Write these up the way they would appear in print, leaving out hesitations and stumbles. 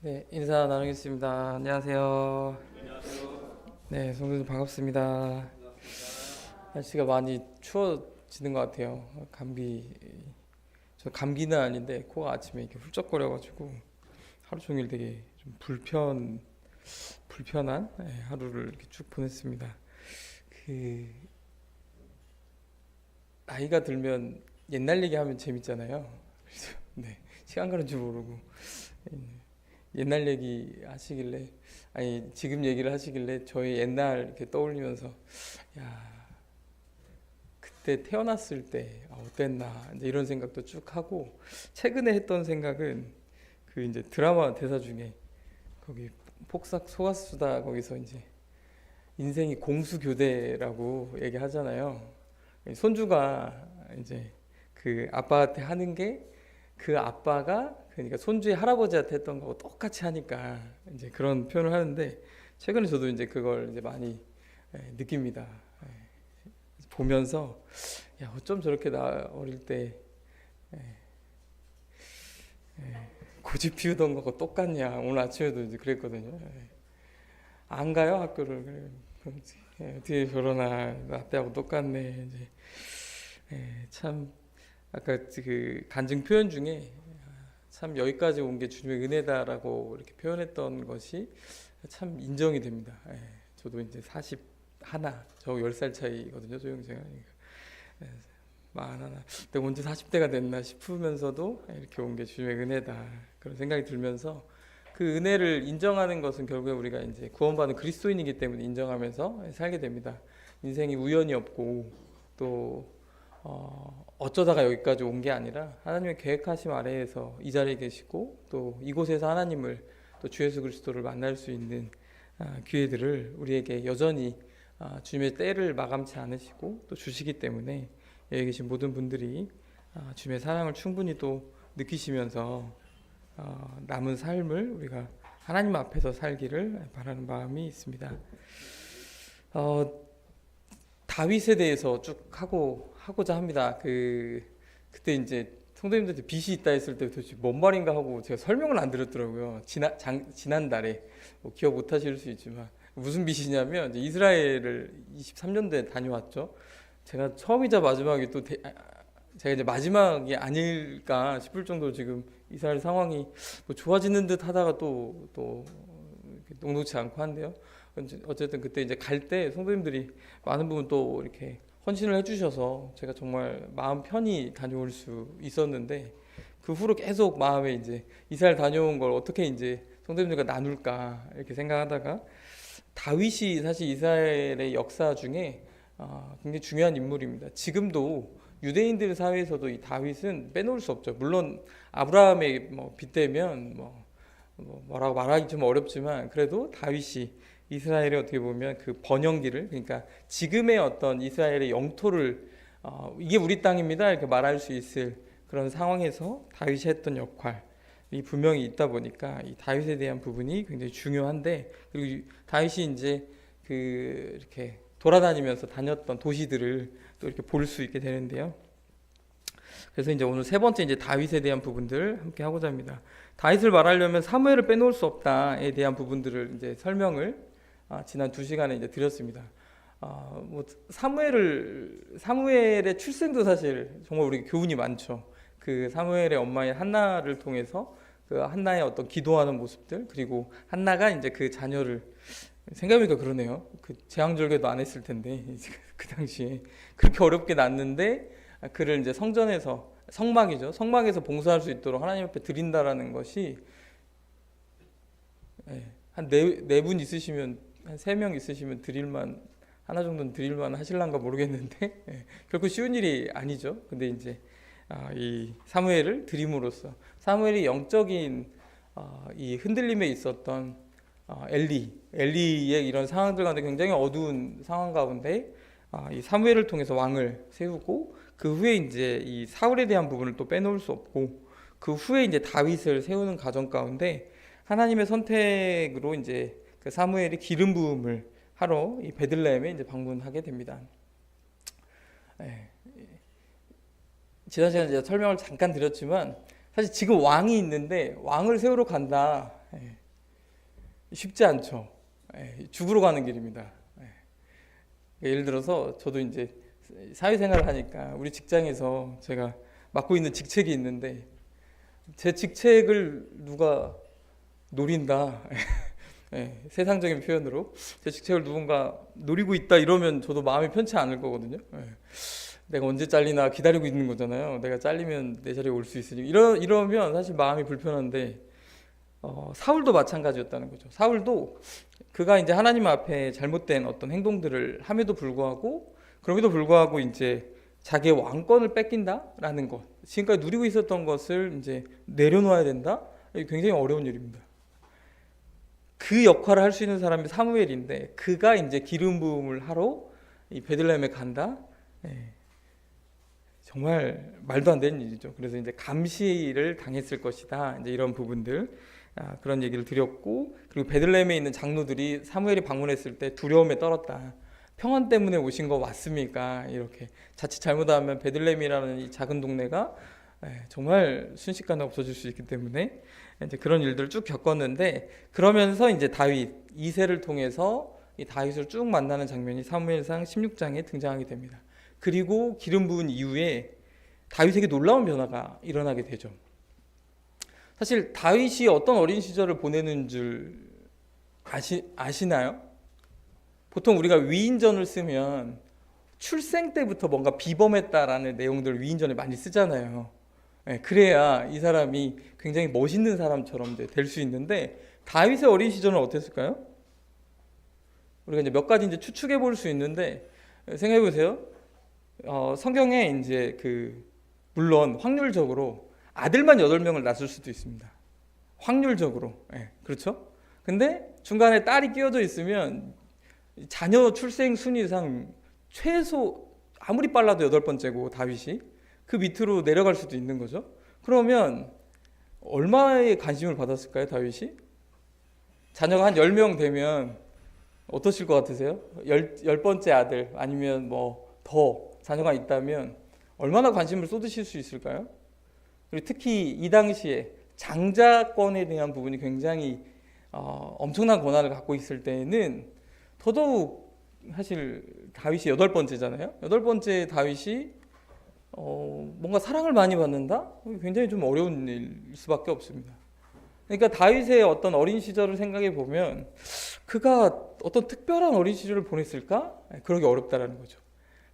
네, 인사 나누겠습니다. 안녕하세요. 안녕하세요. 네, 성도님 반갑습니다. 날씨가 많이 추워지는 것 같아요. 저 감기는 아닌데 코가 아침에 이렇게 훌쩍거려가지고 하루 종일 되게 좀 불편한 하루를 이렇게 쭉 보냈습니다. 그 나이가 들면 옛날 얘기하면 재밌잖아요. 그래서 네, 시간 가는 줄 모르고 옛날 얘기 하시길래 아니 지금 얘기를 하시길래 저희 옛날 이렇게 떠올리면서 야 그때 태어났을 때 어땠나 이제 이런 생각도 쭉 하고 최근에 했던 생각은 그 이제 드라마 대사 중에 거기 폭삭 속았수다 거기서 이제 인생이 공수교대라고 얘기하잖아요. 손주가 이제 그 아빠한테 하는 게 그 아빠가 그러니까 손주의 할아버지한테 했던 거하고 똑같이 하니까 이제 그런 표현을 하는데 최근에 저도 이제 그걸 이제 많이 느낍니다. 보면서 야 어쩜 저렇게 나 어릴 때 고집 피우던 거하고 똑같냐. 오늘 아침에도 이제 그랬거든요. 안 가요 학교를. 어떻게 저러나 나 때하고 똑같네. 이제 참 아까 그 간증 표현 중에 참 여기까지 온 게 주님의 은혜다라고 이렇게 표현했던 것이 참 인정이 됩니다. 저도 이제 41, 저 10살 차이거든요, 조영재가. 하나, 내가 언제 40대가 됐나 싶으면서도 이렇게 온 게 주님의 은혜다 그런 생각이 들면서 그 은혜를 인정하는 것은 결국에 우리가 이제 구원받은 그리스도인이기 때문에 인정하면서 살게 됩니다. 인생이 우연이 없고 또 어쩌다가 여기까지 온 게 아니라 하나님의 계획하심 아래에서 이 자리에 계시고 또 이곳에서 하나님을 또 주 예수 그리스도를 만날 수 있는 기회들을 우리에게 여전히 주님의 때를 마감치 않으시고 또 주시기 때문에 여기 계신 모든 분들이 주님의 사랑을 충분히 또 느끼시면서 남은 삶을 우리가 하나님 앞에서 살기를 바라는 마음이 있습니다. 다윗에 대해서 쭉 하고자 합니다. 그때 이제 성도님들한테 빚이 있다 했을 때 도대체 뭔 말인가 하고 제가 설명을 안 드렸더라고요. 지난달에 기억 못 하실 수 있지만 무슨 빚이냐면 이제 이스라엘을 23년도에 다녀왔죠. 제가 처음이자 마지막이 제가 이제 마지막이 아닐까 싶을 정도로 지금 이스라엘 상황이 뭐 좋아지는 듯 하다가 또 녹록지 않고 한데요. 어쨌든 그때 이제 갈 때 성도님들이 많은 부분 또 이렇게 헌신을 해주셔서 제가 정말 마음 편히 다녀올 수 있었는데 그 후로 계속 마음에 이제 이스라엘 다녀온 걸 어떻게 이제 성도님들과 나눌까 이렇게 생각하다가 다윗이 사실 이스라엘의 역사 중에 굉장히 중요한 인물입니다. 지금도 유대인들 사회에서도 이 다윗은 빼놓을 수 없죠. 물론 아브라함의 뭐 빗대면 뭐라고 말하기 좀 어렵지만 그래도 다윗이 이스라엘의 어떻게 보면 그 번영기를 그러니까 지금의 어떤 이스라엘의 영토를 이게 우리 땅입니다 이렇게 말할 수 있을 그런 상황에서 다윗이 했던 역할이 분명히 있다 보니까 이 다윗에 대한 부분이 굉장히 중요한데 그리고 다윗이 이제 이렇게 돌아다니면서 다녔던 도시들을 또 이렇게 볼 수 있게 되는데요. 그래서 이제 오늘 세 번째 이제 다윗에 대한 부분들 함께 하고자 합니다. 다윗을 말하려면 사무엘을 빼놓을 수 없다에 대한 부분들을 이제 설명을 지난 2시간에 이제 드렸습니다. 뭐 사무엘의 출생도 사실 정말 우리 교훈이 많죠. 그 사무엘의 엄마인 한나를 통해서 그 한나의 어떤 기도하는 모습들 그리고 한나가 이제 그 자녀를 생각해보니까 그러네요. 그 제왕절개도 안 했을 텐데 그 당시에 그렇게 어렵게 낳는데 그를 이제 성막에서 봉사할 수 있도록 하나님 앞에 드린다라는 것이 한 네 분 있으시면 한 3명 있으시면 드릴만 하나 정도는 드릴만 하실란가 모르겠는데 결코 쉬운 일이 아니죠. 근데 이제 이 사무엘을 드림으로써 사무엘이 영적인 이 흔들림에 있었던 엘리의 이런 상황들 가운데 굉장히 어두운 상황 가운데 이 사무엘을 통해서 왕을 세우고 그 후에 이제 이 사울에 대한 부분을 또 빼놓을 수 없고 그 후에 이제 다윗을 세우는 과정 가운데 하나님의 선택으로 이제 그 사무엘이 기름 부음을 하러 이 베들레헴에 이제 방문하게 됩니다. 지난 시간에 제가 설명을 잠깐 드렸지만 사실 지금 왕이 있는데 왕을 세우러 간다 예. 쉽지 않죠. 예. 죽으러 가는 길입니다. 예. 예를 들어서 저도 이제 사회생활을 하니까 우리 직장에서 제가 맡고 있는 직책이 있는데 제 직책을 누가 노린다. 예, 세상적인 표현으로 제 직책을 누군가 노리고 있다 이러면 저도 마음이 편치 않을 거거든요. 예. 내가 언제 잘리나 기다리고 있는 거잖아요. 내가 잘리면 내 자리에 올 수 있으니 이러면 사실 마음이 불편한데 사울도 마찬가지였다는 거죠. 사울도 그가 이제 하나님 앞에 잘못된 어떤 행동들을 함에도 불구하고 그럼에도 불구하고 이제 자기의 왕권을 뺏긴다라는 것, 지금까지 누리고 있었던 것을 이제 내려놓아야 된다. 이게 굉장히 어려운 일입니다. 그 역할을 할 수 있는 사람이 사무엘인데 그가 이제 기름 부음을 하러 이 베들레헴에 간다. 예. 정말 말도 안 되는 일이죠. 그래서 이제 감시를 당했을 것이다. 이제 이런 부분들 그런 얘기를 드렸고 그리고 베들레헴에 있는 장로들이 사무엘이 방문했을 때 두려움에 떨었다. 평안 때문에 오신 거 맞습니까? 이렇게 자칫 잘못하면 베들레헴이라는 이 작은 동네가 정말 순식간에 없어질 수 있기 때문에 이제 그런 일들을 쭉 겪었는데 그러면서 이제 다윗 2세를 통해서 이 다윗을 쭉 만나는 장면이 사무엘상 16장에 등장하게 됩니다. 그리고 기름 부은 이후에 다윗에게 놀라운 변화가 일어나게 되죠. 사실 다윗이 어떤 어린 시절을 보내는 줄 아시나요? 보통 우리가 위인전을 쓰면 출생 때부터 뭔가 비범했다라는 내용들을 위인전에 많이 쓰잖아요. 그래야 이 사람이 굉장히 멋있는 사람처럼 될 수 있는데 다윗의 어린 시절은 어땠을까요? 우리가 이제 몇 가지 이제 추측해 볼 수 있는데 생각해 보세요. 성경에 이제 물론 확률적으로 아들만 8명을 낳을 수도 있습니다. 확률적으로. 그렇죠? 근데 중간에 딸이 끼어져 있으면 자녀 출생 순위상 최소 아무리 빨라도 8번째고 다윗이 그 밑으로 내려갈 수도 있는 거죠. 그러면 얼마의 관심을 받았을까요, 다윗이? 자녀가 한 10명 되면 어떠실 것 같으세요? 10번째 아들 아니면 뭐 더 자녀가 있다면 얼마나 관심을 쏟으실 수 있을까요? 그리고 특히 이 당시에 장자권에 대한 부분이 굉장히 엄청난 권한을 갖고 있을 때에는 더더욱 사실 다윗이 8번째잖아요. 8번째 다윗이 뭔가 사랑을 많이 받는다? 굉장히 좀 어려운 일일 수밖에 없습니다. 그러니까 다윗의 어떤 어린 시절을 생각해 보면 그가 어떤 특별한 어린 시절을 보냈을까? 그러기 어렵다라는 거죠.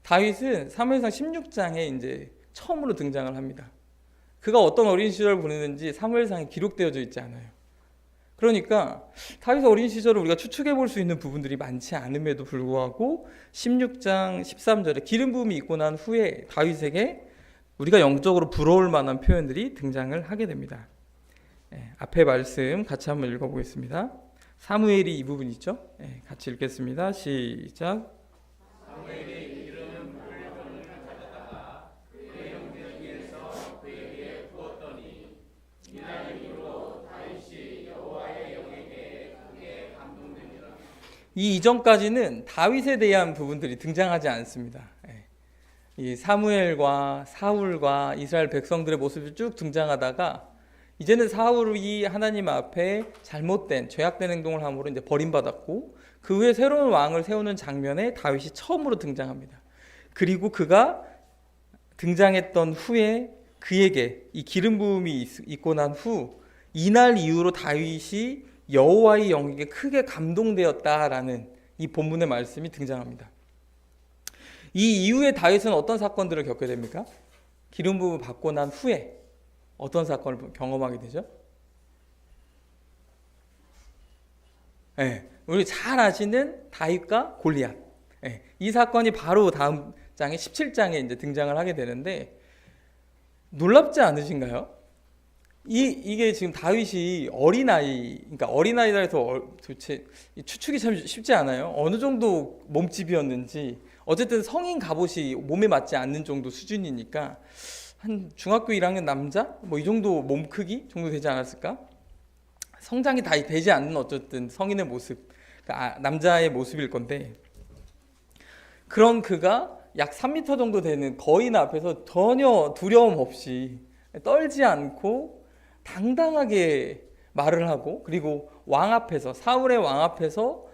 다윗은 사무엘상 16장에 이제 처음으로 등장을 합니다. 그가 어떤 어린 시절을 보냈는지 사무엘상에 기록되어져 있지 않아요. 그러니까 다윗의 어린 시절을 우리가 추측해 볼 수 있는 부분들이 많지 않음에도 불구하고 16장 13절에 기름 부음이 있고 난 후에 다윗에게 우리가 영적으로 부러울 만한 표현들이 등장을 하게 됩니다. 앞에 말씀 같이 한번 읽어보겠습니다. 사무엘이 이 부분 있죠? 같이 읽겠습니다. 시작. 사무엘이 기름은 물건을 가져다가 그의 영전에서 그에게 부었더니 이날 이후로 다윗이 여호와의 영에게 크게 감동되니라. 이 이전까지는 다윗에 대한 부분들이 등장하지 않습니다. 이 사무엘과 사울과 이스라엘 백성들의 모습이 쭉 등장하다가 이제는 사울이 하나님 앞에 잘못된 죄악된 행동을 함으로 이제 버림받았고 그 후에 새로운 왕을 세우는 장면에 다윗이 처음으로 등장합니다. 그리고 그가 등장했던 후에 그에게 이 기름 부음이 있고 난 후 이날 이후로 다윗이 여호와의 영에게 크게 감동되었다라는 이 본문의 말씀이 등장합니다. 이 이후에 다윗은 어떤 사건들을 겪게 됩니까? 기름 부음을 받고 난 후에 어떤 사건을 경험하게 되죠? 우리 잘 아시는 다윗과 골리앗. 이 사건이 바로 다음 장에 17장에 이제 등장을 하게 되는데 놀랍지 않으신가요? 이게 지금 다윗이 어린아이, 그러니까 어린아이라 해서 도대체 추측이 참 쉽지 않아요. 어느 정도 몸집이었는지 어쨌든 성인 갑옷이 몸에 맞지 않는 정도 수준이니까 한 중학교 1학년 남자? 뭐 이 정도 몸 크기 정도 되지 않았을까? 성장이 다 되지 않는 어쨌든 성인의 모습, 그러니까 남자의 모습일 건데 그런 그가 약 3m 정도 되는 거인 앞에서 전혀 두려움 없이 떨지 않고 당당하게 말을 하고, 그리고 왕 앞에서, 사울의 왕 앞에서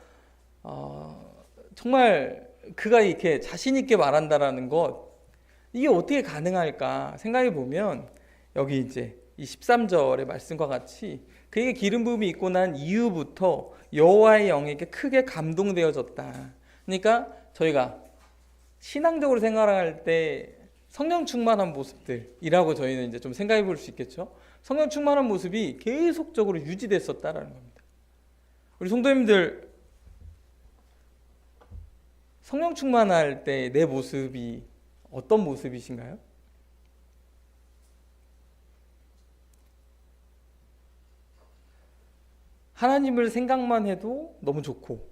정말 그가 이렇게 자신 있게 말한다라는 것, 이게 어떻게 가능할까 생각해 보면 여기 이제 이 13절의 말씀과 같이 그에게 기름 부음이 있고 난 이후부터 여호와의 영에게 크게 감동되어졌다. 그러니까 저희가 신앙적으로 생각할 때 성령 충만한 모습들이라고 저희는 이제 좀 생각해 볼 수 있겠죠. 성령 충만한 모습이 계속적으로 유지됐었다라는 겁니다. 우리 성도님들, 성령 충만할 때 내 모습이 어떤 모습이신가요? 하나님을 생각만 해도 너무 좋고,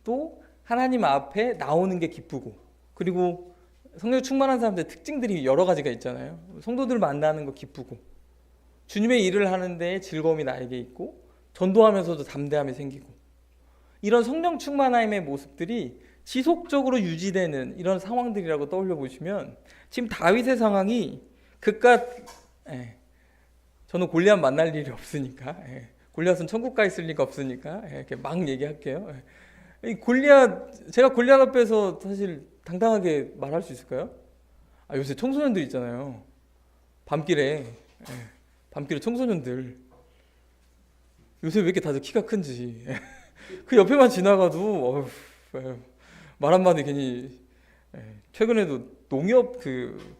또 하나님 앞에 나오는 게 기쁘고, 그리고 성령 충만한 사람들의 특징들이 여러 가지가 있잖아요. 성도들 만나는 거 기쁘고, 주님의 일을 하는데 즐거움이 나에게 있고, 전도하면서도 담대함이 생기고, 이런 성령 충만함의 모습들이 지속적으로 유지되는 이런 상황들이라고 떠올려 보시면, 지금 다윗의 상황이 그깟, 저는 골리앗 만날 일이 없으니까, 골리앗은 천국 가 있을 리가 없으니까 이렇게 막 얘기할게요. 이 골리앗, 제가 골리앗 앞에서 사실 당당하게 말할 수 있을까요? 요새 청소년들 있잖아요. 밤길에 청소년들 요새 왜 이렇게 다들 키가 큰지 그 옆에만 지나가도 말 한마디 괜히. 최근에도 농협, 그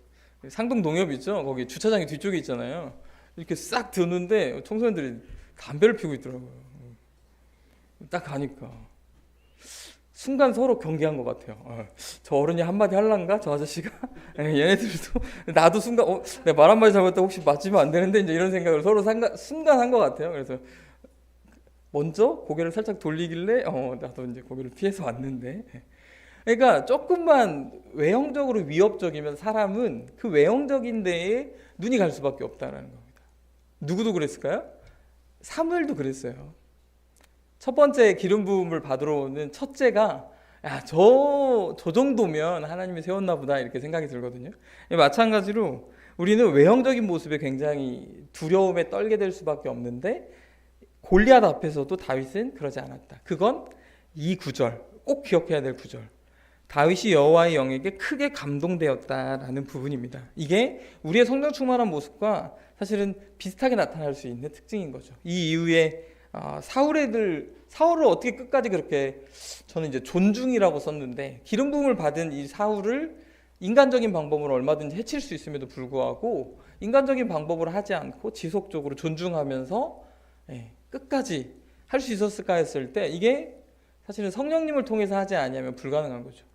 상동 농협 있죠? 거기 주차장이 뒤쪽에 있잖아요. 이렇게 싹 드는데 청소년들이 담배를 피우고 있더라고요. 딱 가니까 순간 서로 경계한 것 같아요. 저 어른이 한마디 할란가? 저 아저씨가? 얘네들도 나도 순간 내가 말 한마디 잘못했다 혹시 맞으면 안 되는데 이제 이런 생각을 서로 순간 한 것 같아요. 그래서 먼저 고개를 살짝 돌리길래 나도 이제 고개를 피해서 왔는데. 그러니까 조금만 외형적으로 위협적이면 사람은 그 외형적인 데에 눈이 갈 수밖에 없다는 겁니다. 누구도 그랬을까요? 사무엘도 그랬어요. 첫 번째 기름 부음을 받으러 오는 첫째가 저 정도면 하나님이 세웠나 보다 이렇게 생각이 들거든요. 마찬가지로 우리는 외형적인 모습에 굉장히 두려움에 떨게 될 수밖에 없는데 골리앗 앞에서도 다윗은 그러지 않았다. 그건 이 구절, 꼭 기억해야 될 구절. 다윗이 여호와의 영에게 크게 감동되었다라는 부분입니다. 이게 우리의 성령 충만한 모습과 사실은 비슷하게 나타날 수 있는 특징인 거죠. 이 이후에 사울을 어떻게 끝까지 그렇게, 저는 이제 존중이라고 썼는데, 기름 부음을 받은 이 사울을 인간적인 방법으로 얼마든지 해칠 수 있음에도 불구하고 인간적인 방법으로 하지 않고 지속적으로 존중하면서 끝까지 할 수 있었을까 했을 때, 이게 사실은 성령님을 통해서 하지 않으면 불가능한 거죠.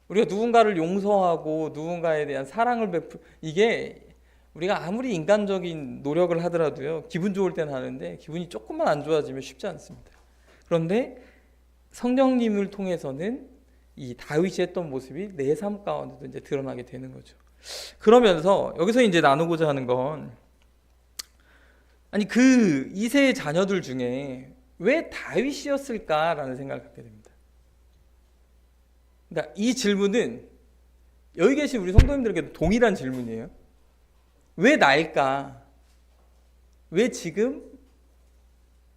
우리가 누군가를 용서하고 누군가에 대한 사랑을 이게 우리가 아무리 인간적인 노력을 하더라도요, 기분 좋을 때는 하는데 기분이 조금만 안 좋아지면 쉽지 않습니다. 그런데 성령님을 통해서는 이 다윗이 했던 모습이 내 삶 가운데도 이제 드러나게 되는 거죠. 그러면서 여기서 이제 나누고자 하는 건, 아니 그 이새의 자녀들 중에 왜 다윗이었을까라는 생각을 갖게 됩니다. 그러니까 이 질문은 여기 계신 우리 성도님들에게도 동일한 질문이에요. 왜 나일까? 왜 지금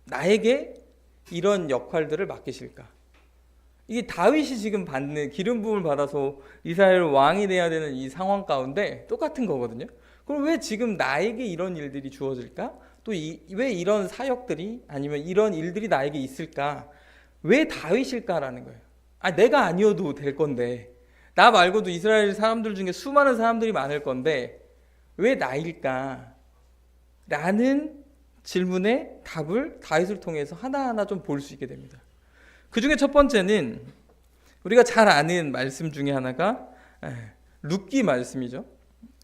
나에게 이런 역할들을 맡기실까? 이게 다윗이 지금 받는 기름 부음을 받아서 이스라엘 왕이 돼야 되는 이 상황 가운데 똑같은 거거든요. 그럼 왜 지금 나에게 이런 일들이 주어질까? 또 왜 이런 사역들이, 아니면 이런 일들이 나에게 있을까? 왜 다윗일까라는 거예요. 내가 아니어도 될 건데, 나 말고도 이스라엘 사람들 중에 수많은 사람들이 많을 건데 왜 나일까? 라는 질문의 답을 다윗을 통해서 하나하나 좀 볼 수 있게 됩니다. 그 중에 첫 번째는 우리가 잘 아는 말씀 중에 하나가 룻기 말씀이죠.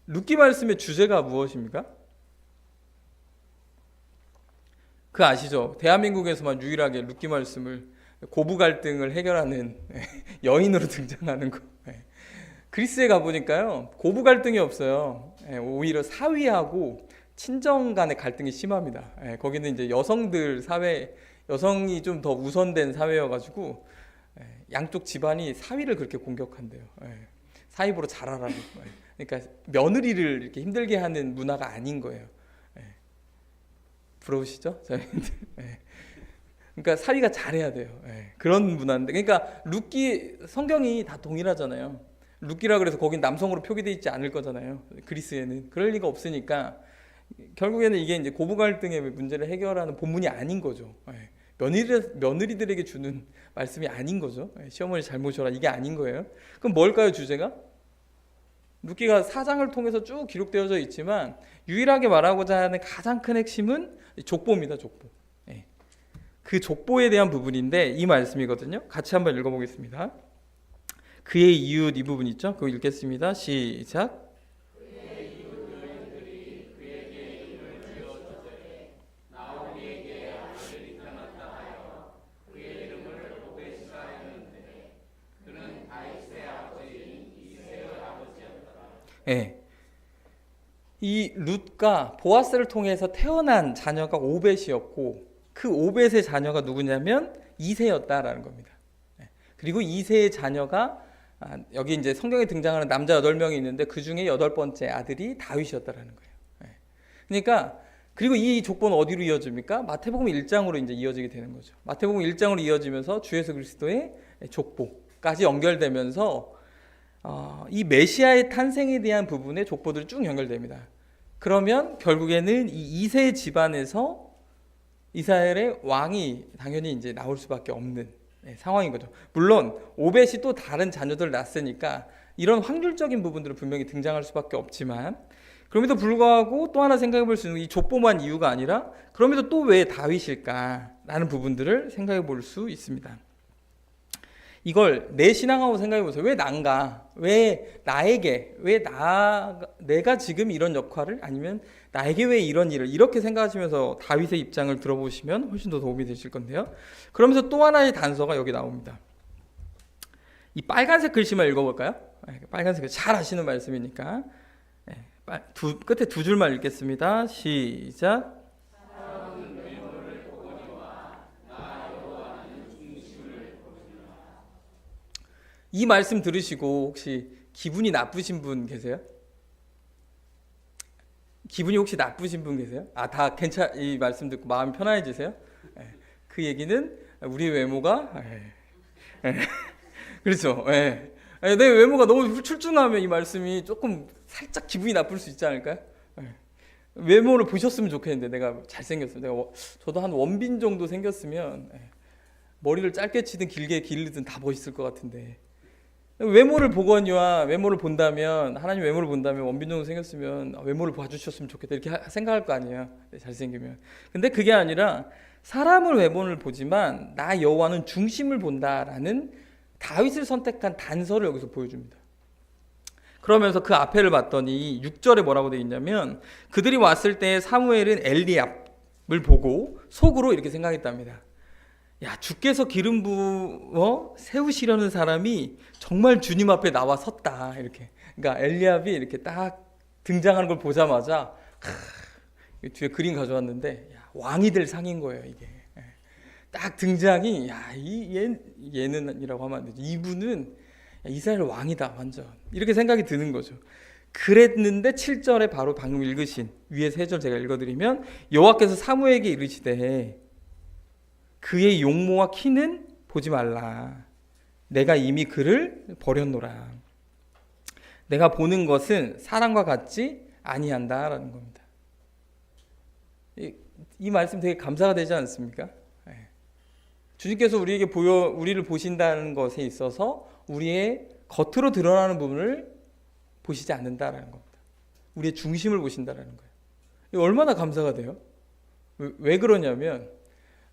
룻기 말씀의 주제가 무엇입니까? 그 아시죠? 대한민국에서만 유일하게 룻기 말씀을 고부 갈등을 해결하는 여인으로 등장하는 거. 그리스에 가보니까요, 고부 갈등이 없어요. 오히려 사위하고 친정 간의 갈등이 심합니다. 거기는 이제 여성들 사회, 여성이 좀 더 우선된 사회여가지고 양쪽 집안이 사위를 그렇게 공격한대요. 사위보로 잘하라고. 그러니까 며느리를 이렇게 힘들게 하는 문화가 아닌 거예요. 부러우시죠? 저희들. 예. 그러니까 사위가 잘해야 돼요. 예. 그런 문화인데, 그러니까 룻기 성경이 다 동일하잖아요. 룻기라 그래서 거긴 남성으로 표기되어 있지 않을 거잖아요. 그리스에는 그럴 리가 없으니까 결국에는 이게 이제 고부 갈등의 문제를 해결하는 본문이 아닌 거죠. 예. 며느리들에게 주는 말씀이 아닌 거죠. 예. 시어머니 잘 모셔라 이게 아닌 거예요. 그럼 뭘까요 주제가? 룻기가 4장을 통해서 쭉 기록되어져 있지만 유일하게 말하고자 하는 가장 큰 핵심은 족보입니다. 족보. 예. 그 족보에 대한 부분인데 이 말씀이거든요. 같이 한번 읽어보겠습니다. 그의 이웃 이 부분 있죠? 그거 읽겠습니다. 시작. 예. 이 룻과 보아스를 통해서 태어난 자녀가 오벳이었고 그 오벳의 자녀가 누구냐면 이새였다라는 겁니다. 예. 그리고 이새의 자녀가 여기 이제 성경에 등장하는 남자 8명이 있는데 그 중에 8번째 아들이 다윗이었다라는 거예요. 예. 그러니까 그리고 이 족보는 어디로 이어집니까? 마태복음 1장으로 이제 이어지게 되는 거죠. 마태복음 1장으로 이어지면서 주 예수 그리스도의 족보까지 연결되면서 이 메시아의 탄생에 대한 부분의 족보들이 쭉 연결됩니다. 그러면 결국에는 이 이세 집안에서 이스라엘의 왕이 당연히 이제 나올 수밖에 없는 상황인 거죠. 물론 오벳이 또 다른 자녀들을 낳았으니까 이런 확률적인 부분들은 분명히 등장할 수밖에 없지만 그럼에도 불구하고 또 하나 생각해 볼 수 있는 이 족보만 이유가 아니라 그럼에도 또 왜 다윗일까라는 부분들을 생각해 볼 수 있습니다. 이걸 내 신앙하고 생각해 보세요. 왜 난가? 왜 나에게? 내가 지금 이런 역할을 아니면 나에게 왜 이런 일을 이렇게 생각하시면서 다윗의 입장을 들어보시면 훨씬 더 도움이 되실 건데요. 그러면서 또 하나의 단서가 여기 나옵니다. 이 빨간색 글씨만 읽어볼까요? 빨간색 잘 아시는 말씀이니까 끝에 2줄만 읽겠습니다. 시작. 이 말씀 들으시고 혹시 기분이 나쁘신 분 계세요? 기분이 혹시 나쁘신 분 계세요? 다 이 말씀 듣고 마음이 편안해지세요? 그 얘기는 우리 외모가 그렇죠. 내 외모가 너무 출중하면 이 말씀이 조금 살짝 기분이 나쁠 수 있지 않을까요? 외모를 보셨으면 좋겠는데 내가 잘생겼어요. 저도 한 원빈 정도 생겼으면 머리를 짧게 치든 길게 기르든 다 멋있을 것 같은데 외모를 보거니와 외모를 본다면 하나님 외모를 본다면 원빈 정도 생겼으면 외모를 봐주셨으면 좋겠다 이렇게 생각할 거 아니에요. 잘생기면. 근데 그게 아니라 사람을 외모를 보지만 나 여호와는 중심을 본다라는 다윗을 선택한 단서를 여기서 보여줍니다. 그러면서 그 앞에를 봤더니 6절에 뭐라고 되어 있냐면 그들이 왔을 때 사무엘은 엘리압을 보고 속으로 이렇게 생각했답니다. 야, 주께서 기름 부어 세우시려는 사람이 정말 주님 앞에 나와 섰다. 이렇게. 그러니까 엘리압이 이렇게 딱 등장하는 걸 보자마자 뒤에 그림 가져왔는데 왕이 될 상인 거예요, 이게. 딱 등장이 얘는이라고 하면 안 되죠. 이분은 이스라엘 왕이다, 완전. 이렇게 생각이 드는 거죠. 그랬는데 7절에 바로 방금 읽으신 위에 3절 제가 읽어드리면 여호와께서 사무엘에게 이르시되 그의 용모와 키는 보지 말라. 내가 이미 그를 버렸노라. 내가 보는 것은 사람과 같지 아니한다라는 겁니다. 이 말씀 되게 감사가 되지 않습니까? 주님께서 우리를 보신다는 것에 있어서 우리의 겉으로 드러나는 부분을 보시지 않는다라는 겁니다. 우리의 중심을 보신다라는 거예요. 이거 얼마나 감사가 돼요? 왜 그러냐면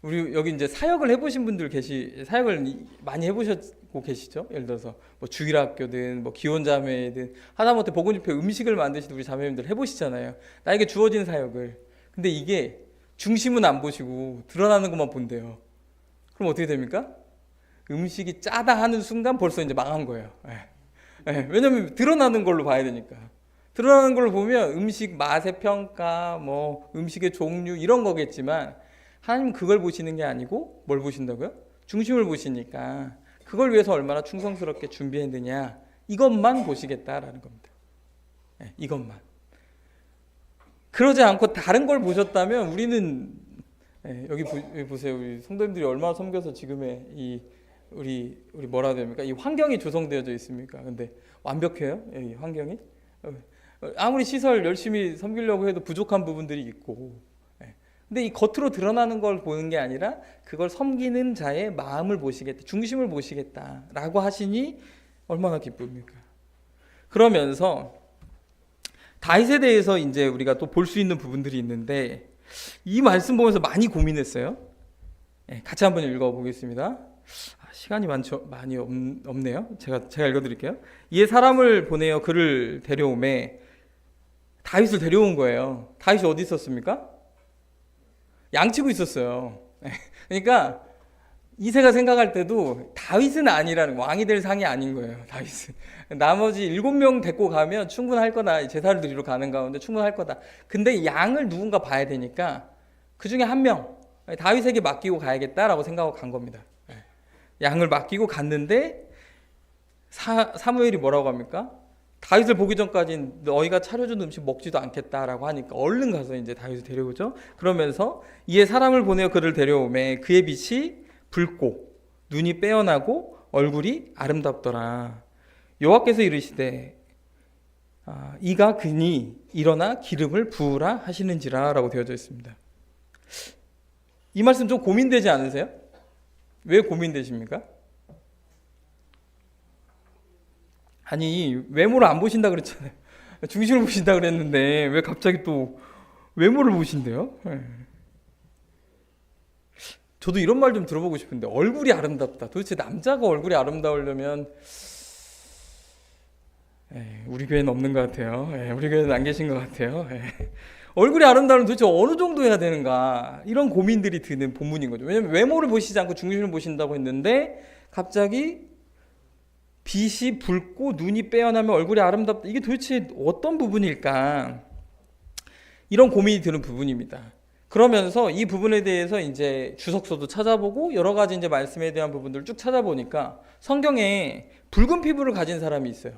우리 여기 이제 사역을 해보신 분들 사역을 많이 해보셨고 계시죠? 예를 들어서 뭐 주일학교든 뭐 기혼자매든 하다못해 복음집회 음식을 만드시는 우리 자매님들 해보시잖아요. 나에게 주어진 사역을. 근데 이게 중심은 안 보시고 드러나는 것만 본대요. 그럼 어떻게 됩니까? 음식이 짜다 하는 순간 벌써 이제 망한 거예요. 왜냐면 드러나는 걸로 봐야 되니까. 드러나는 걸로 보면 음식 맛의 평가, 뭐 음식의 종류 이런 거겠지만 하나님은 그걸 보시는 게 아니고 뭘 보신다고요? 중심을 보시니까 그걸 위해서 얼마나 충성스럽게 준비했느냐 이것만 보시겠다라는 겁니다. 이것만. 그러지 않고 다른 걸 보셨다면 우리는 여기 보세요. 우리 성도님들이 얼마나 섬겨서 지금의 우리 뭐라 해야 됩니까? 이 환경이 조성되어져 있습니까? 근데 완벽해요? 이 환경이? 아무리 시설 열심히 섬기려고 해도 부족한 부분들이 있고, 근데 이 겉으로 드러나는 걸 보는 게 아니라 그걸 섬기는 자의 마음을 보시겠다, 중심을 보시겠다라고 하시니 얼마나 기쁩니까? 그러면서 다윗에 대해서 이제 우리가 또 볼 수 있는 부분들이 있는데, 이 말씀 보면서 많이 고민했어요. 같이 한번 읽어보겠습니다. 시간이 많이 없네요. 제가 읽어드릴게요. 이에 사람을 보내어 그를 데려오매, 다윗을 데려온 거예요. 다윗이 어디 있었습니까? 양치고 있었어요. 그러니까 이새가 생각할 때도 다윗은 아니라는, 왕이 될 상이 아닌 거예요. 다윗은 나머지 7명 데리고 가면 충분할 거다. 제사를 드리러 가는 가운데 충분할 거다. 근데 양을 누군가 봐야 되니까 그 중에 한 명, 다윗에게 맡기고 가야겠다라고 생각하고 간 겁니다. 양을 맡기고 갔는데 사무엘이 뭐라고 합니까? 다윗을 보기 전까지는 너희가 차려준 음식 먹지도 않겠다라고 하니까 얼른 가서 이제 다윗을 데려오죠. 그러면서 이에 사람을 보내어 그를 데려오매 그의 빛이 붉고 눈이 빼어나고 얼굴이 아름답더라. 여호와께서 이르시되 이가 그니 일어나 기름을 부으라 하시는지라 라고 되어져 있습니다. 이 말씀 좀 고민되지 않으세요? 왜 고민되십니까? 아니, 외모를 안 보신다 그랬잖아요. 중심을 보신다 그랬는데 왜 갑자기 또 외모를 보신대요? 저도 이런 말 좀 들어보고 싶은데, 얼굴이 아름답다. 도대체 남자가 얼굴이 아름다우려면 우리 교회는 없는 것 같아요. 우리 교회는 안 계신 것 같아요. 얼굴이 아름다우면 도대체 어느 정도 해야 되는가, 이런 고민들이 드는 본문인 거죠. 왜냐하면 외모를 보시지 않고 중심을 보신다고 했는데 갑자기 빛이 붉고 눈이 빼어나면 얼굴이 아름답다. 이게 도대체 어떤 부분일까? 이런 고민이 드는 부분입니다. 그러면서 이 부분에 대해서 이제 주석서도 찾아보고 여러 가지 이제 말씀에 대한 부분들을 쭉 찾아보니까 성경에 붉은 피부를 가진 사람이 있어요.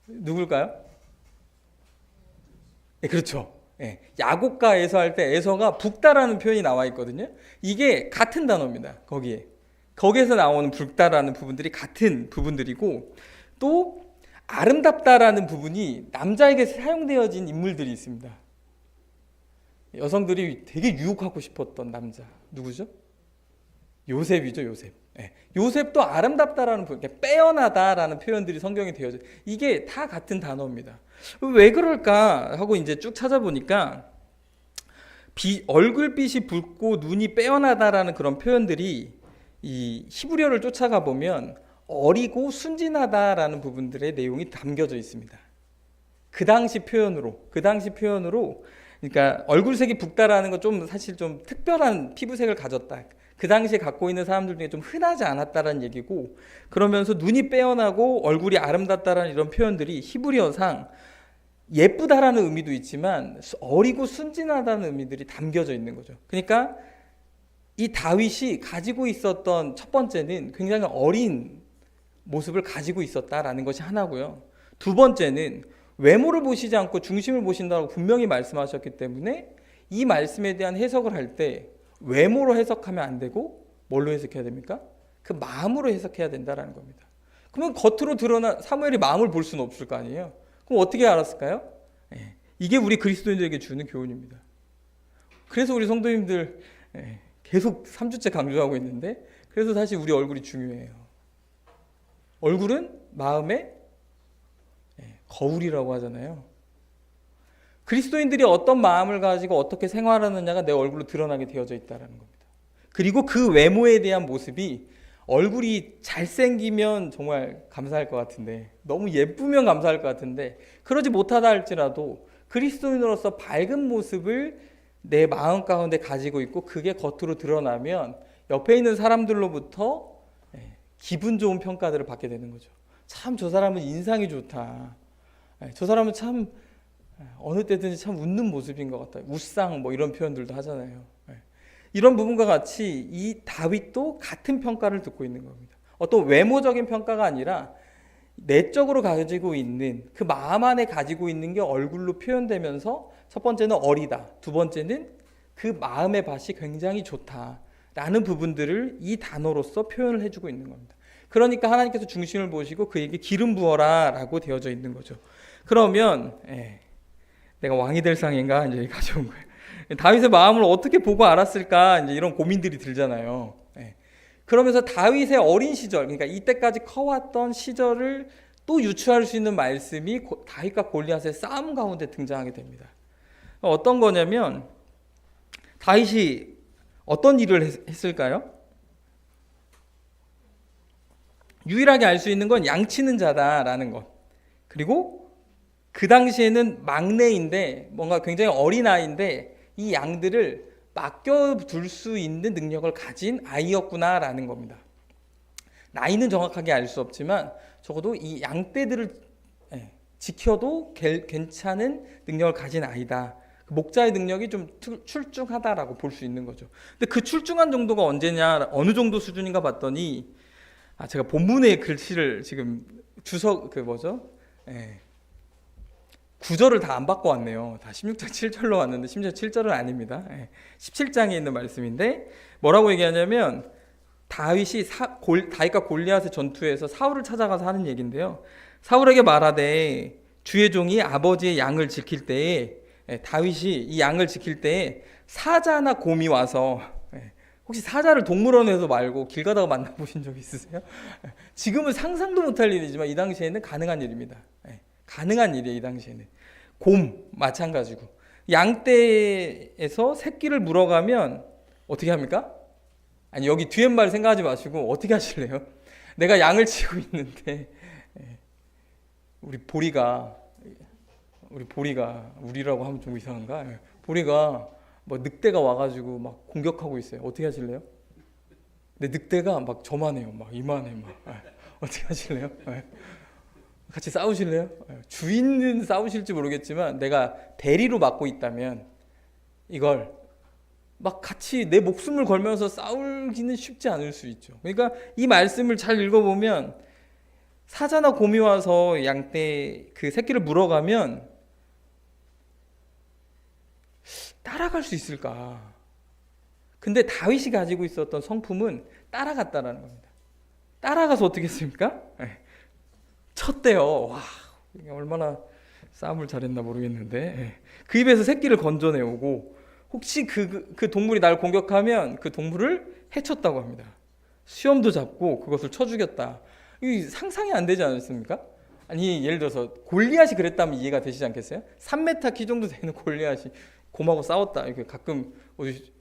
누굴까요? 그렇죠. 야곱과 에서 할 때 에서가 붉다라는 표현이 나와 있거든요. 이게 같은 단어입니다. 거기에서 나오는 붉다라는 부분들이 같은 부분들이고, 또 아름답다라는 부분이 남자에게 사용되어진 인물들이 있습니다. 여성들이 되게 유혹하고 싶었던 남자 누구죠? 요셉이죠. 요셉도 아름답다라는 표현, 빼어나다라는 표현들이 성경에 되어져. 이게 다 같은 단어입니다. 왜 그럴까 하고 이제 쭉 찾아보니까 얼굴빛이 붉고 눈이 빼어나다라는 그런 표현들이 이 히브리어를 쫓아가 보면 어리고 순진하다라는 부분들의 내용이 담겨져 있습니다. 그 당시 표현으로 그러니까 얼굴색이 붉다라는 건 좀 사실 좀 특별한 피부색을 가졌다. 그 당시에 갖고 있는 사람들 중에 좀 흔하지 않았다라는 얘기고, 그러면서 눈이 빼어나고 얼굴이 아름답다라는 이런 표현들이 히브리어상 예쁘다라는 의미도 있지만 어리고 순진하다는 의미들이 담겨져 있는 거죠. 그러니까 이 다윗이 가지고 있었던 첫 번째는 굉장히 어린 모습을 가지고 있었다라는 것이 하나고요. 두 번째는 외모를 보시지 않고 중심을 보신다고 분명히 말씀하셨기 때문에 이 말씀에 대한 해석을 할 때 외모로 해석하면 안 되고 뭘로 해석해야 됩니까? 그 마음으로 해석해야 된다라는 겁니다. 그러면 겉으로 드러난 사무엘이 마음을 볼 수는 없을 거 아니에요. 그럼 어떻게 알았을까요? 이게 우리 그리스도인들에게 주는 교훈입니다. 그래서 우리 성도님들 계속 3주째 강조하고 있는데, 그래서 사실 우리 얼굴이 중요해요. 얼굴은 마음의 거울이라고 하잖아요. 그리스도인들이 어떤 마음을 가지고 어떻게 생활하느냐가 내 얼굴로 드러나게 되어져 있다는 겁니다. 그리고 그 외모에 대한 모습이, 얼굴이 잘생기면 정말 감사할 것 같은데, 너무 예쁘면 감사할 것 같은데, 그러지 못하다 할지라도 그리스도인으로서 밝은 모습을 내 마음 가운데 가지고 있고 그게 겉으로 드러나면 옆에 있는 사람들로부터 기분 좋은 평가들을 받게 되는 거죠. 참 저 사람은 인상이 좋다. 저 사람은 참 어느 때든지 참 웃는 모습인 것 같다. 웃상 뭐 이런 표현들도 하잖아요. 이런 부분과 같이 이 다윗도 같은 평가를 듣고 있는 겁니다. 어떤 외모적인 평가가 아니라 내적으로 가지고 있는 그 마음 안에 가지고 있는 게 얼굴로 표현되면서 첫 번째는 어리다, 두 번째는 그 마음의 밭이 굉장히 좋다라는 부분들을 이 단어로서 표현을 해주고 있는 겁니다. 그러니까 하나님께서 중심을 보시고 그에게 기름 부어라라고 되어져 있는 거죠. 그러면 내가 왕이 될 상인가 이제 가져온 거예요. 다윗의 마음을 어떻게 보고 알았을까 이제 이런 고민들이 들잖아요. 그러면서 다윗의 어린 시절, 그러니까 이때까지 커왔던 시절을 또 유추할 수 있는 말씀이 다윗과 골리앗의 싸움 가운데 등장하게 됩니다. 어떤 거냐면 다윗이 어떤 일을 했을까요? 유일하게 알 수 있는 건 양치는 자다라는 것. 그리고 그 당시에는 막내인데 뭔가 굉장히 어린 아이인데 이 양들을 맡겨둘 수 있는 능력을 가진 아이였구나라는 겁니다. 나이는 정확하게 알 수 없지만 적어도 이 양떼들을 지켜도 괜찮은 능력을 가진 아이다. 목자의 능력이 좀 출중하다라고 볼 수 있는 거죠. 근데 그 출중한 정도가 언제냐, 어느 정도 수준인가 봤더니 제가 본문의 글씨를 지금 구절을 다 안 바꿔 왔네요. 다 16장 7절로 왔는데 심지어 7절은 아닙니다. 17장에 있는 말씀인데 뭐라고 얘기하냐면 다윗이 다윗과 골리앗의 전투에서 사울을 찾아가서 하는 얘기인데요. 사울에게 말하되 주의 종이 아버지의 양을 지킬 때에 다윗이 이 양을 지킬 때에 사자나 곰이 와서 혹시 사자를 동물원에서 말고 길 가다가 만나보신 적 있으세요? 지금은 상상도 못할 일이지만 이 당시에는 가능한 일입니다. 가능한 일이에요. 이 당시에는. 곰 마찬가지고 양떼에서 새끼를 물어가면 어떻게 합니까? 아니 여기 뒤에 말 생각하지 마시고 어떻게 하실래요? 내가 양을 치고 있는데 우리 보리가 우리라고 하면 좀 이상한가? 보리가 뭐 늑대가 와가지고 막 공격하고 있어요. 어떻게 하실래요? 근데 늑대가 막 저만해요. 막 이만해 막. 어떻게 하실래요? 같이 싸우실래요? 주인은 싸우실지 모르겠지만 내가 대리로 맡고 있다면 이걸 막 같이 내 목숨을 걸면서 싸우기는 쉽지 않을 수 있죠. 그러니까 이 말씀을 잘 읽어보면 사자나 곰이 와서 양떼 그 새끼를 물어가면 따라갈 수 있을까? 근데 다윗이 가지고 있었던 성품은 따라갔다라는 겁니다. 따라가서 어떻게 했습니까? 쳤대요. 와, 얼마나 싸움을 잘했나 모르겠는데 그 입에서 새끼를 건져내오고 혹시 그 동물이 날 공격하면 그 동물을 해쳤다고 합니다. 수염도 잡고 그것을 쳐 죽였다. 이 상상이 안 되지 않습니까? 아니 예를 들어서 골리앗이 그랬다면 이해가 되시지 않겠어요? 3m 키 정도 되는 골리앗이 곰하고 싸웠다. 이렇게 가끔 어디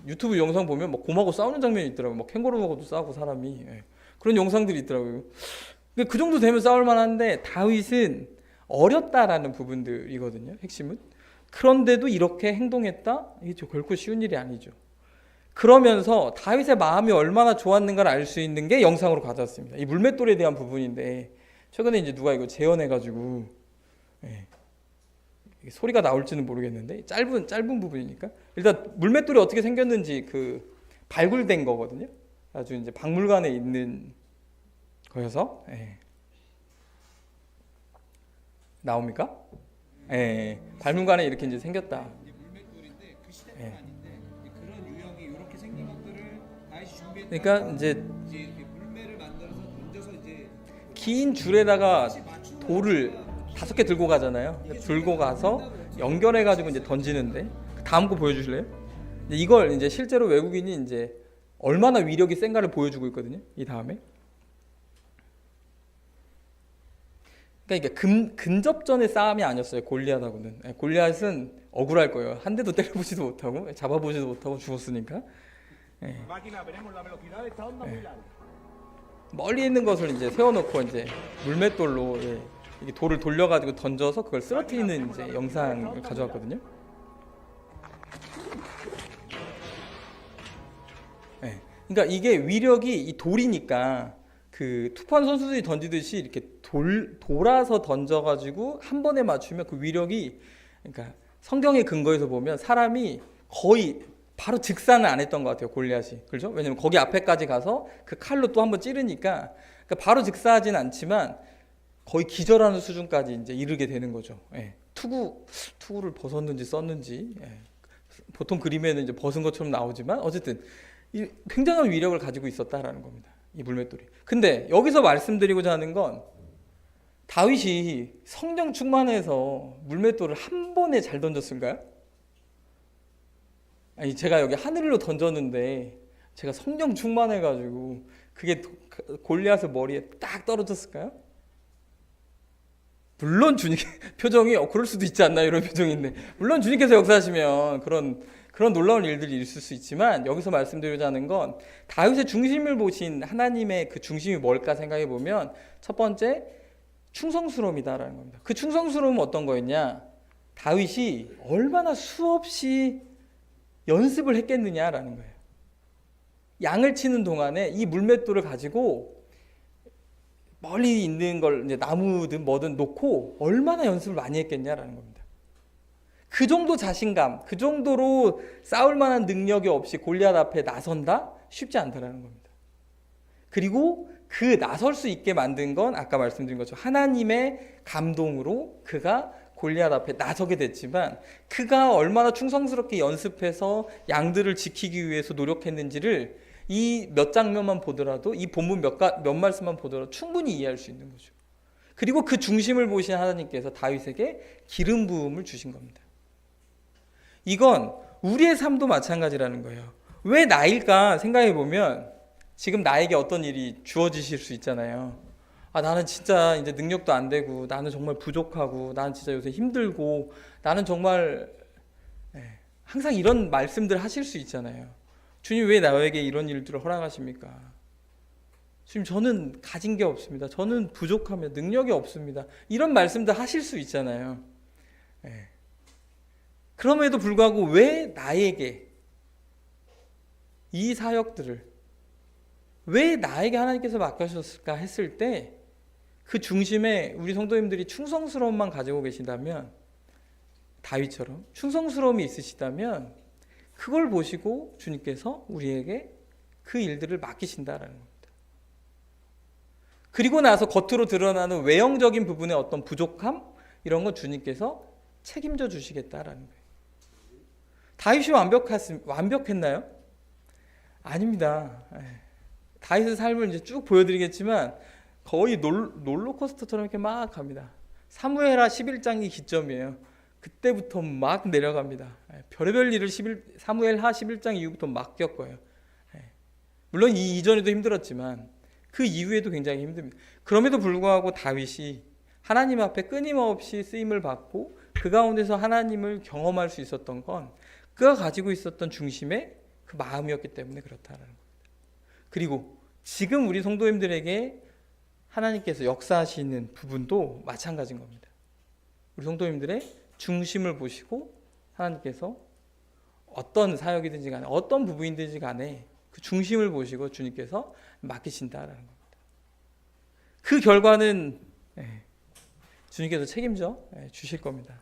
유튜브 영상 보면 막 곰하고 싸우는 장면이 있더라고요. 막 캥거루하고도 싸우고 사람이 그런 영상들이 있더라고요. 그 정도 되면 싸울 만한데 다윗은 어렸다라는 부분들이거든요. 핵심은. 그런데도 이렇게 행동했다? 이게 결코 쉬운 일이 아니죠. 그러면서 다윗의 마음이 얼마나 좋았는가를 알 수 있는 게 영상으로 가져왔습니다. 이 물맷돌에 대한 부분인데 최근에 이제 누가 이거 재현해가지고 소리가 나올지는 모르겠는데 짧은 부분이니까 일단 물맷돌이 어떻게 생겼는지 그 발굴된 거거든요. 아주 이제 박물관에 있는 거여서 나옵니까? 박물관에 이렇게 이제 생겼다. 물맷돌인데 그 시대는 아닌데 그런 유형이 이렇게 생긴 것들을 다시 준비했다. 그러니까 이제 이렇게 물매를 만들어서 던져서 이제 긴 줄에다가 돌을 5개 들고 가잖아요. 들고 가서 연결해 가지고 이제 던지는데 다음 거 보여주실래요? 이걸 이제 실제로 외국인이 이제 얼마나 위력이 센가를 보여주고 있거든요. 이 다음에. 그러니까 이게 근접전의 싸움이 아니었어요. 골리앗하고는. 골리앗은 억울할 거예요. 한 대도 때려보지도 못하고 잡아보지도 못하고 죽었으니까. 멀리 있는 것을 이제 세워놓고 이제 물맷돌로 이게 돌을 돌려가지고 던져서 그걸 쓰러뜨리는 이제 영상을 가져왔거든요. 그러니까 이게 위력이 이 돌이니까 그 투판 선수들이 던지듯이 이렇게 돌아서 던져가지고 한 번에 맞추면 그 위력이 그러니까 성경의 근거에서 보면 사람이 거의 바로 직사는 안 했던 것 같아요. 골리앗이. 그렇죠? 왜냐면 거기 앞에까지 가서 그 칼로 또 한 번 찌르니까 그러니까 바로 직사하진 않지만 거의 기절하는 수준까지 이제 이르게 되는 거죠. 투구를 벗었는지 썼는지 보통 그림에는 이제 벗은 것처럼 나오지만 어쨌든 이 굉장한 위력을 가지고 있었다라는 겁니다. 이 물맷돌이. 근데 여기서 말씀드리고자 하는 건 다윗이 성령 충만해서 물맷돌을 한 번에 잘 던졌을까요? 아니 제가 여기 하늘로 던졌는데 제가 성령 충만해가지고 그게 골리앗의 머리에 딱 떨어졌을까요? 물론 주님 표정이 그럴 수도 있지 않나 이런 표정인데 물론 주님께서 역사하시면 그런 놀라운 일들이 있을 수 있지만 여기서 말씀드리고자 하는 건 다윗의 중심을 보신 하나님의 그 중심이 뭘까 생각해 보면 첫 번째 충성스러움이다라는 겁니다. 그 충성스러움은 어떤 거였냐? 다윗이 얼마나 수없이 연습을 했겠느냐라는 거예요. 양을 치는 동안에 이 물맷돌을 가지고 멀리 있는 걸 이제 나무든 뭐든 놓고 얼마나 연습을 많이 했겠냐라는 겁니다. 그 정도 자신감, 그 정도로 싸울 만한 능력이 없이 골리앗 앞에 나선다? 쉽지 않다라는 겁니다. 그리고 그 나설 수 있게 만든 건 아까 말씀드린 것처럼 하나님의 감동으로 그가 골리앗 앞에 나서게 됐지만 그가 얼마나 충성스럽게 연습해서 양들을 지키기 위해서 노력했는지를 이 몇 장면만 보더라도 이 본문 몇 말씀만 보더라도 충분히 이해할 수 있는 거죠. 그리고 그 중심을 보신 하나님께서 다윗에게 기름 부음을 주신 겁니다. 이건 우리의 삶도 마찬가지라는 거예요. 왜 나일까 생각해 보면 지금 나에게 어떤 일이 주어지실 수 있잖아요. 나는 진짜 이제 능력도 안 되고 나는 정말 부족하고 나는 진짜 요새 힘들고 나는 정말 항상 이런 말씀들 하실 수 있잖아요. 주님 왜 나에게 이런 일들을 허락하십니까? 주님 저는 가진 게 없습니다. 저는 부족합니다. 능력이 없습니다. 이런 말씀들 하실 수 있잖아요. 그럼에도 불구하고 왜 나에게 이 사역들을 왜 나에게 하나님께서 맡겨주셨을까 했을 때 그 중심에 우리 성도님들이 충성스러움만 가지고 계신다면 다윗처럼 충성스러움이 있으시다면 그걸 보시고 주님께서 우리에게 그 일들을 맡기신다라는 겁니다. 그리고 나서 겉으로 드러나는 외형적인 부분의 어떤 부족함 이런 건 주님께서 책임져 주시겠다라는 거예요. 다윗이 완벽했나요? 아닙니다. 다윗의 삶을 이제 쭉 보여드리겠지만 거의 롤러코스터처럼 이렇게 막 갑니다. 사무엘하 11장이 기점이에요. 그때부터 막 내려갑니다. 별의별 일을 사무엘하 11장 이후부터 막 겪어요. 물론 이 이전에도 힘들었지만 그 이후에도 굉장히 힘듭니다. 그럼에도 불구하고 다윗이 하나님 앞에 끊임없이 쓰임을 받고 그 가운데서 하나님을 경험할 수 있었던 건 그가 가지고 있었던 중심의 그 마음이었기 때문에 그렇다라는 겁니다. 그리고 지금 우리 성도님들에게 하나님께서 역사하시는 부분도 마찬가지인 겁니다. 우리 성도님들의 중심을 보시고 하나님께서 어떤 사역이든지 간에 어떤 부분이든지 간에 그 중심을 보시고 주님께서 맡기신다라는 겁니다. 그 결과는 주님께서 책임져 주실 겁니다.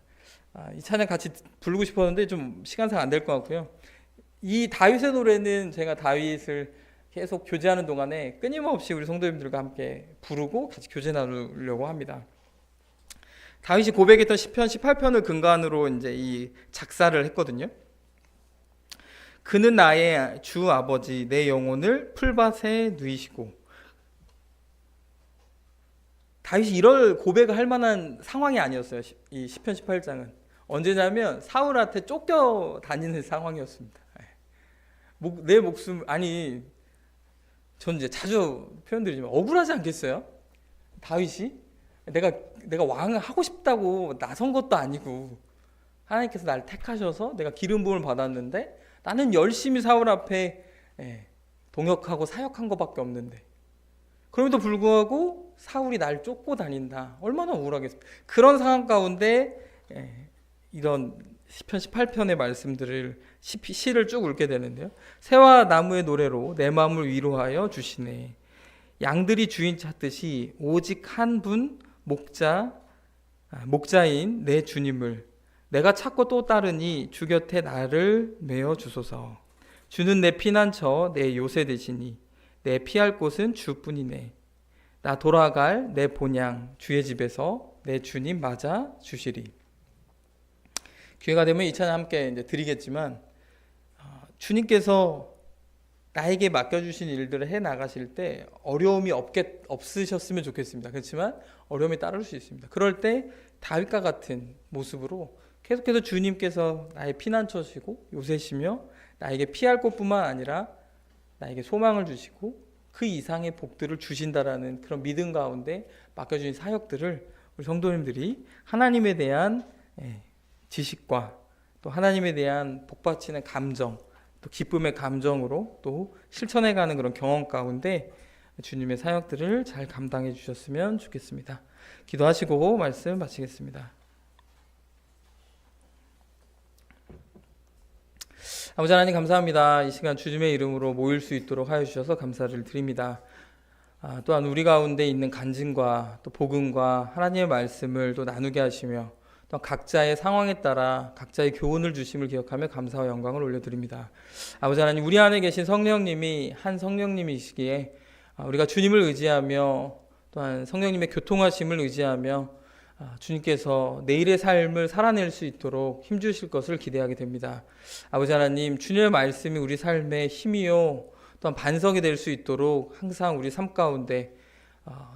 이 찬양 같이 부르고 싶었는데 좀 시간상 안 될 것 같고요. 이 다윗의 노래는 제가 다윗을 계속 교제하는 동안에 끊임없이 우리 성도님들과 함께 부르고 같이 교제 나누려고 합니다. 다윗이 고백했던 시편 18편을 근간으로 이제 이 작사를 했거든요. 그는 나의 주 아버지 내 영혼을 풀밭에 누이시고. 다윗이 이럴 고백을 할 만한 상황이 아니었어요. 이 시편 18장은 언제냐면 사울한테 쫓겨 다니는 상황이었습니다. 내 목숨 전 이제 자주 표현드리지만 억울하지 않겠어요? 다윗이 내가 왕을 하고 싶다고 나선 것도 아니고 하나님께서 나를 택하셔서 내가 기름 부음을 받았는데 나는 열심히 사울 앞에 동역하고 사역한 것밖에 없는데 그럼에도 불구하고 사울이 날 쫓고 다닌다. 얼마나 억울하겠습니까? 그런 상황 가운데 이런 시편 18편의 말씀들을 시를 쭉 읽게 되는데요. 새와 나무의 노래로 내 마음을 위로하여 주시네. 양들이 주인 찾듯이 오직 한 분 목자인 내 주님을 내가 찾고 또 따르니 주 곁에 나를 메어 주소서. 주는 내 피난처 내 요새 되시니 내 피할 곳은 주뿐이네. 나 돌아갈 내 본향 주의 집에서 내 주님 맞아 주시리. 기회가 되면 이 찬양 함께 이제 드리겠지만 주님께서 나에게 맡겨주신 일들을 해 나가실 때 어려움이 없으셨으면 좋겠습니다. 그렇지만 어려움이 따를 수 있습니다. 그럴 때 다윗과 같은 모습으로 계속해서 주님께서 나의 피난처시고 요새시며 나에게 피할 곳뿐만 아니라 나에게 소망을 주시고 그 이상의 복들을 주신다라는 그런 믿음 가운데 맡겨주신 사역들을 우리 성도님들이 하나님에 대한 지식과 또 하나님에 대한 복받치는 감정, 또 기쁨의 감정으로 또 실천해가는 그런 경험 가운데 주님의 사역들을 잘 감당해 주셨으면 좋겠습니다. 기도하시고 말씀 마치겠습니다. 아버지 하나님 감사합니다. 이 시간 주님의 이름으로 모일 수 있도록 하여 주셔서 감사를 드립니다. 또한 우리 가운데 있는 간증과 또 복음과 하나님의 말씀을 또 나누게 하시며 또 각자의 상황에 따라 각자의 교훈을 주심을 기억하며 감사와 영광을 올려드립니다. 아버지 하나님 우리 안에 계신 성령님이 한 성령님이시기에 우리가 주님을 의지하며 또한 성령님의 교통하심을 의지하며 주님께서 내일의 삶을 살아낼 수 있도록 힘주실 것을 기대하게 됩니다. 아버지 하나님 주님의 말씀이 우리 삶의 힘이요 또한 반석이 될 수 있도록 항상 우리 삶 가운데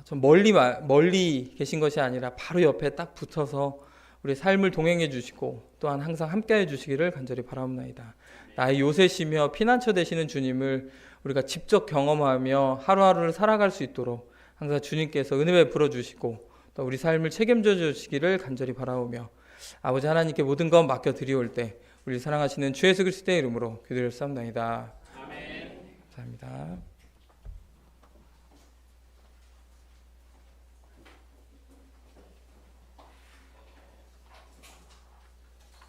좀 멀리 계신 것이 아니라 바로 옆에 딱 붙어서 우리 삶을 동행해 주시고 또한 항상 함께해 주시기를 간절히 바라옵나이다. 나의 요새시며 피난처 되시는 주님을 우리가 직접 경험하며 하루하루를 살아갈 수 있도록 항상 주님께서 은혜 베풀어 주시고 또 우리 삶을 책임져 주시기를 간절히 바라오며 아버지 하나님께 모든 것 맡겨 드리올 때 우리 사랑하시는 주 예수 그리스도의 이름으로 기도를 쌉나이다. 아멘. 감사합니다.